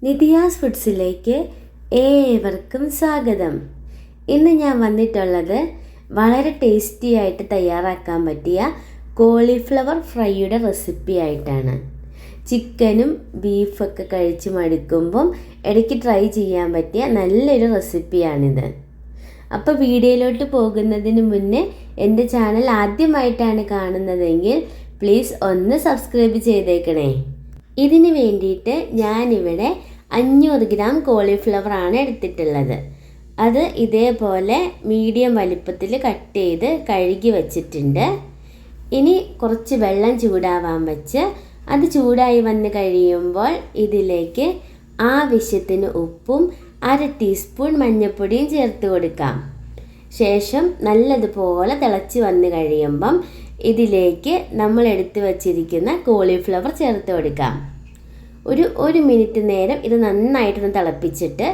നിധിയാസ് ഫുഡ്സിലേക്ക് ഏവർക്കും സ്വാഗതം. ഇന്ന് ഞാൻ വന്നിട്ടുള്ളത് വളരെ ടേസ്റ്റി ആയിട്ട് തയ്യാറാക്കാൻ പറ്റിയ കോളിഫ്ലവർ ഫ്രൈയുടെ റെസിപ്പി ആയിട്ടാണ്. ചിക്കനും ബീഫൊക്കെ കഴിച്ച് മടുക്കുമ്പം ഇടയ്ക്ക് ട്രൈ ചെയ്യാൻ പറ്റിയ നല്ലൊരു റെസിപ്പിയാണിത്. അപ്പോൾ വീഡിയോയിലോട്ട് പോകുന്നതിന് മുന്നേ എൻ്റെ ചാനൽ ആദ്യമായിട്ടാണ് കാണുന്നതെങ്കിൽ പ്ലീസ് ഒന്ന് സബ്സ്ക്രൈബ് ചെയ്തേക്കണേ. ഇതിന് വേണ്ടിയിട്ട് ഞാനിവിടെ 500 ഗ്രാം കോളിഫ്ലവർ ആണ് എടുത്തിട്ടുള്ളത്. അത് ഇതേപോലെ മീഡിയം വലിപ്പത്തിൽ കട്ട് ചെയ്ത് കഴുകി വച്ചിട്ടുണ്ട്. ഇനി കുറച്ച് വെള്ളം ചൂടാവാൻ വെച്ച് അത് ചൂടായി വന്ന് കഴിയുമ്പോൾ ഇതിലേക്ക് ആവശ്യത്തിന് ഉപ്പും 1/2 ടീസ്പൂൺ മഞ്ഞൾപ്പൊടിയും ചേർത്ത് കൊടുക്കാം. ശേഷം നല്ലതുപോലെ തിളച്ച് വന്ന് കഴിയുമ്പം ഇതിലേക്ക് നമ്മൾ എടുത്തു വച്ചിരിക്കുന്ന കോളിഫ്ലവർ ചേർത്ത് കൊടുക്കാം. ഒരു മിനിറ്റ് നേരം ഇത് നന്നായിട്ടൊന്ന് തിളപ്പിച്ചിട്ട്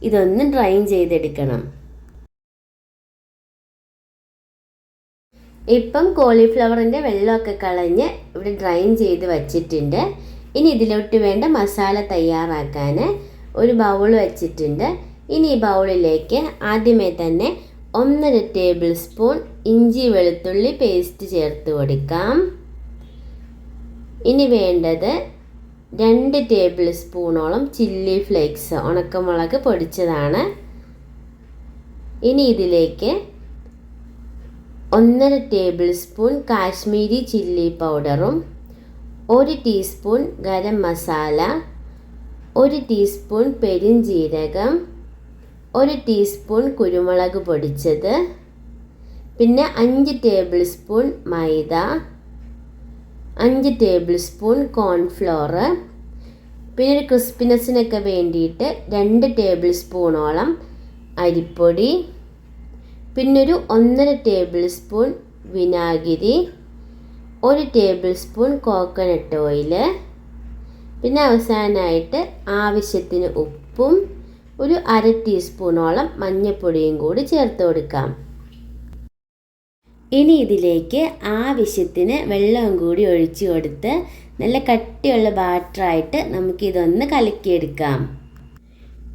ഇതൊന്ന് ഡ്രൈൻ ചെയ്തെടുക്കണം. ഇപ്പം കോളിഫ്ലവറിൻ്റെ വെള്ളമൊക്കെ കളഞ്ഞ് ഇവിടെ ഡ്രൈൻ ചെയ്ത് വച്ചിട്ടുണ്ട്. ഇനി ഇതിലോട്ട് വേണ്ട മസാല തയ്യാറാക്കാൻ ഒരു ബൗൾ വെച്ചിട്ടുണ്ട്. ഇനി ഈ ബൗളിലേക്ക് ആദ്യമേ തന്നെ 1.5 ടേബിൾ സ്പൂൺ ഇഞ്ചി വെളുത്തുള്ളി പേസ്റ്റ് ചേർത്ത് കൊടുക്കാം. ഇനി വേണ്ടത് 2 ടേബിൾ സ്പൂണോളം ചില്ലി ഫ്ലേക്സ് ഉണക്കമുളക് പൊടിച്ചതാണ്. ഇനി ഇതിലേക്ക് 1.5 ടേബിൾ സ്പൂൺ കാശ്മീരി ചില്ലി പൗഡറും 1 ടീസ്പൂൺ ഗരം മസാല, 1 ടീസ്പൂൺ പെരിഞ്ജീരകം, 1 ടീസ്പൂൺ കുരുമുളക് പൊടിച്ചത്, പിന്നെ 5 ടേബിൾ സ്പൂൺ മൈദ, 5 ടേബിൾ സ്പൂൺ കോൺഫ്ലോർ, പിന്നെ ഒരു ക്രിസ്പിനെസ്സിനൊക്കെ വേണ്ടിയിട്ട് 2 ടേബിൾ സ്പൂണോളം അരിപ്പൊടി, പിന്നൊരു 1.5 ടേബിൾ സ്പൂൺ വിനാഗിരി, 1 ടേബിൾ സ്പൂൺ കോക്കനട്ട് ഓയിൽ, പിന്നെ അവസാനമായിട്ട് ആവശ്യത്തിന് ഉപ്പും ഒരു 1/2 ടീസ്പൂണോളം മഞ്ഞൾപ്പൊടിയും കൂടി ചേർത്ത് കൊടുക്കാം. ഇനി ഇതിലേക്ക് ആവശ്യത്തിന് വെള്ളവും കൂടി ഒഴിച്ചു കൊടുത്ത് നല്ല കട്ടിയുള്ള ബാറ്ററായിട്ട് നമുക്കിതൊന്ന് കലക്കിയെടുക്കാം.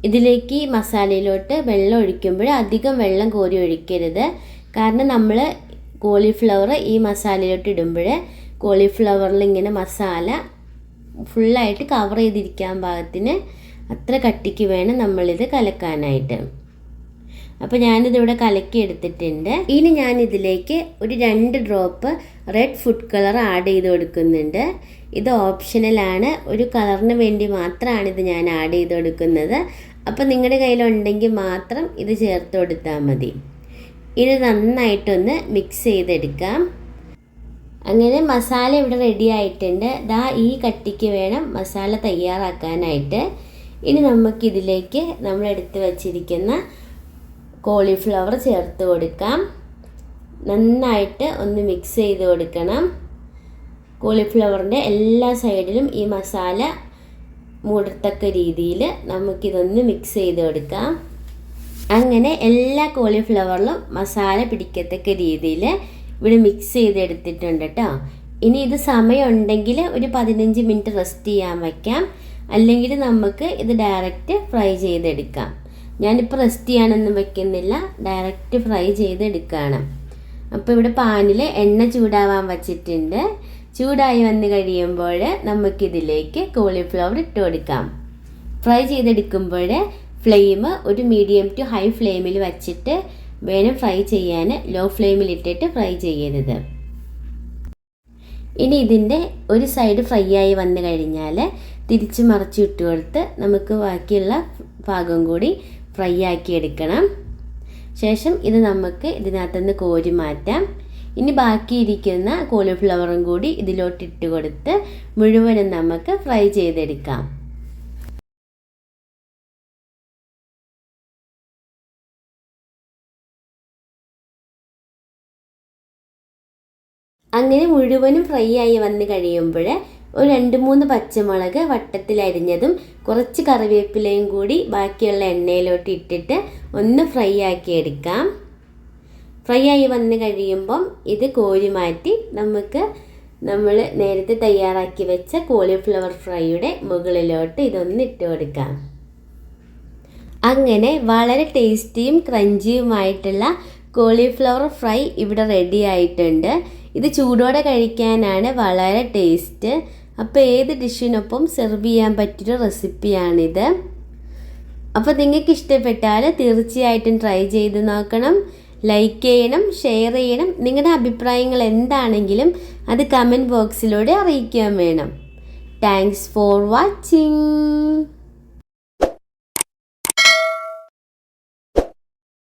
ഇതിലേക്ക് മസാലയിലോട്ട് വെള്ളം ഒഴിക്കുമ്പോൾ അധികം വെള്ളം കോരി ഒഴിക്കരുത്. കാരണം നമ്മൾ കോളിഫ്ലവർ ഈ മസാലയിലോട്ട് ഇടുമ്പോൾ കോളിഫ്ലവറിൽ ഇങ്ങനെ മസാല ഫുള്ളായിട്ട് കവർ ചെയ്തിരിക്കാൻ പാകത്തിന് അത്ര കട്ടിക്ക് വേണം നമ്മളിത് കലക്കാനായിട്ട്. അപ്പോൾ ഞാനിതിവിടെ കലക്കി എടുത്തിട്ടുണ്ട്. ഇനി ഞാനിതിലേക്ക് ഒരു 2 drop red food colour add ചെയ്ത് കൊടുക്കുന്നുണ്ട്. ഇത് ഓപ്ഷണലാണ്, ഒരു കളറിന് വേണ്ടി മാത്രമാണ് ഇത് ഞാൻ ആഡ് ചെയ്ത് കൊടുക്കുന്നത്. അപ്പോൾ നിങ്ങളുടെ കയ്യിലുണ്ടെങ്കിൽ മാത്രം ഇത് ചേർത്ത് കൊടുത്താൽ മതി. ഇത് നന്നായിട്ടൊന്ന് മിക്സ് ചെയ്തെടുക്കാം. അങ്ങനെ മസാല ഇവിടെ റെഡി ആയിട്ടുണ്ട്. ദാ ഈ കട്ടിക്ക് വേണം മസാല തയ്യാറാക്കാനായിട്ട്. ഇനി നമുക്കിതിലേക്ക് നമ്മൾ എടുത്ത് വച്ചിരിക്കുന്ന കോളിഫ്ലവർ ചേർത്ത് കൊടുക്കാം. നന്നായിട്ട് ഒന്ന് മിക്സ് ചെയ്ത് കൊടുക്കണം. കോളിഫ്ലവറിൻ്റെ എല്ലാ സൈഡിലും ഈ മസാല മൂടത്തക്ക രീതിയിൽ നമുക്കിതൊന്ന് മിക്സ് ചെയ്ത് കൊടുക്കാം. അങ്ങനെ എല്ലാ കോളിഫ്ലവറിലും മസാല പിടിക്കത്തക്ക രീതിയിൽ ഇവിടെ മിക്സ് ചെയ്തെടുത്തിട്ടുണ്ട് കേട്ടോ. ഇനി ഇത് സമയമുണ്ടെങ്കിൽ ഒരു 15 മിനിറ്റ് റെസ്റ്റ് ചെയ്യാൻ വയ്ക്കാം. അല്ലെങ്കിൽ നമുക്ക് ഇത് ഡയറക്റ്റ് ഫ്രൈ ചെയ്തെടുക്കാം. ഞാനിപ്പോൾ റെസ്റ്റ് ചെയ്യാനൊന്നും വെക്കുന്നില്ല, ഡയറക്റ്റ് ഫ്രൈ ചെയ്തെടുക്കുകയാണ്. അപ്പോൾ ഇവിടെ പാനിൽ എണ്ണ ചൂടാവാൻ വച്ചിട്ടുണ്ട്. ചൂടായി വന്ന് കഴിയുമ്പോൾ നമുക്കിതിലേക്ക് കോളിഫ്ലവർ ഇട്ട് കൊടുക്കാം. ഫ്രൈ ചെയ്തെടുക്കുമ്പോൾ ഫ്ലെയിം ഒരു മീഡിയം ടു ഹൈ ഫ്ലെയിമിൽ വച്ചിട്ട് വേണം ഫ്രൈ ചെയ്യാൻ. ലോ ഫ്ലെയിമിൽ ഇട്ടിട്ട് ഫ്രൈ ചെയ്യരുത്. ഇനി ഇതിൻ്റെ ഒരു സൈഡ് ഫ്രൈ ആയി വന്നു കഴിഞ്ഞാൽ തിരിച്ച് മറിച്ച് ഇട്ട് കൊടുത്ത് നമുക്ക് ബാക്കിയുള്ള ഭാഗം കൂടി ഫ്രൈ ആക്കി എടുക്കണം. ശേഷം ഇത് നമുക്ക് ഇതിനകത്തുനിന്ന് കോരി മാറ്റാം. ഇനി ബാക്കിയിരിക്കുന്ന കോളിഫ്ലവറും കൂടി ഇതിലോട്ട് ഇട്ട് കൊടുത്ത് മുഴുവനും നമുക്ക് ഫ്രൈ ചെയ്തെടുക്കാം. അങ്ങനെ മുഴുവനും ഫ്രൈ ആയി വന്ന് കഴിയുമ്പോൾ ഒരു 2-3 പച്ചമുളക് വട്ടത്തിൽ അരിഞ്ഞതും കുറച്ച് കറിവേപ്പിലയും കൂടി ബാക്കിയുള്ള എണ്ണയിലോട്ട് ഇട്ടിട്ട് ഒന്ന് ഫ്രൈ ആക്കി എടുക്കാം. ഫ്രൈ ആയി വന്ന് കഴിയുമ്പം ഇത് കോരി മാറ്റി നമുക്ക് നമ്മൾ നേരത്തെ തയ്യാറാക്കി വെച്ച കോളിഫ്ലവർ ഫ്രൈയുടെ മുകളിലോട്ട് ഇതൊന്ന് ഇട്ട് കൊടുക്കാം. അങ്ങനെ വളരെ ടേസ്റ്റിയും ക്രഞ്ചിയുമായിട്ടുള്ള കോളിഫ്ലവർ ഫ്രൈ ഇവിടെ റെഡി ആയിട്ടുണ്ട്. ഇത് ചൂടോടെ കഴിക്കാനാണ് വളരെ ടേസ്റ്റ്. അപ്പോൾ ഏത് ഡിഷിനൊപ്പം സെർവ് ചെയ്യാൻ പറ്റിയൊരു റെസിപ്പിയാണിത്. അപ്പോൾ നിങ്ങൾക്ക് ഇഷ്ടപ്പെട്ടാൽ തീർച്ചയായിട്ടും ട്രൈ ചെയ്ത് നോക്കണം. ലൈക്ക് ചെയ്യണം, ഷെയർ ചെയ്യണം. നിങ്ങളുടെ അഭിപ്രായങ്ങൾ എന്താണെങ്കിലും അത് കമൻറ്റ് ബോക്സിലൂടെ അറിയിക്കാൻ വേണം. Thanks for watching.